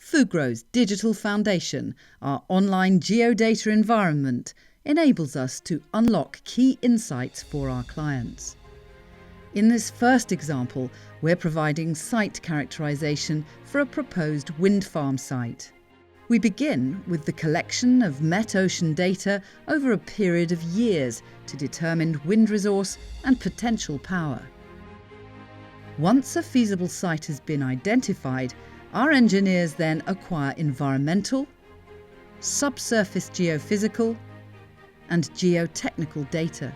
Fugro's digital foundation, our online geodata environment, enables us to unlock key insights for our clients. In this first example, we're providing site characterization for a proposed wind farm site. We begin with the collection of met-ocean data over a period of years to determine wind resource and potential power. Once a feasible site has been identified, our engineers then acquire environmental, subsurface geophysical, and geotechnical data.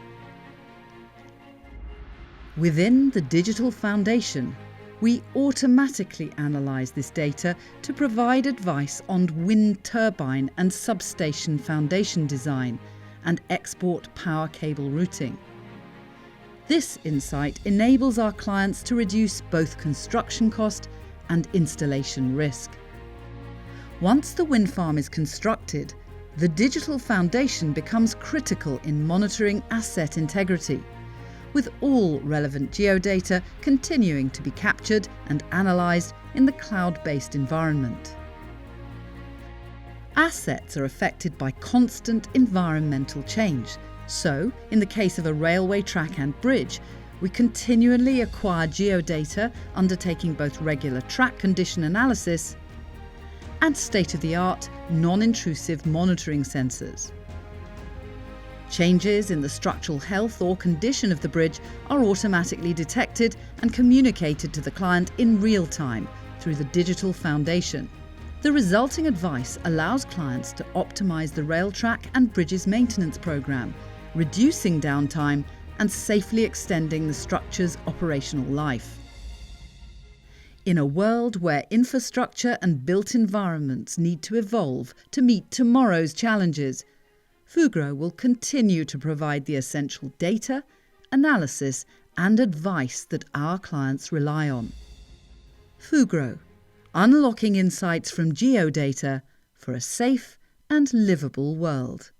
Within the digital foundation, we automatically analyse this data to provide advice on wind turbine and substation foundation design and export power cable routing. This insight enables our clients to reduce both construction cost and installation risk. Once the wind farm is constructed, the digital foundation becomes critical in monitoring asset integrity, with all relevant geodata continuing to be captured and analysed in the cloud-based environment. Assets are affected by constant environmental change, so in the case of a railway track and bridge, we continually acquire geodata undertaking both regular track condition analysis and state-of-the-art non-intrusive monitoring sensors. Changes in the structural health or condition of the bridge are automatically detected and communicated to the client in real time through the digital foundation. The resulting advice allows clients to optimise the rail track and bridge's maintenance programme, reducing downtime and safely extending the structure's operational life. In a world where infrastructure and built environments need to evolve to meet tomorrow's challenges, Fugro will continue to provide the essential data, analysis and advice that our clients rely on. Fugro, unlocking insights from geodata for a safe and livable world.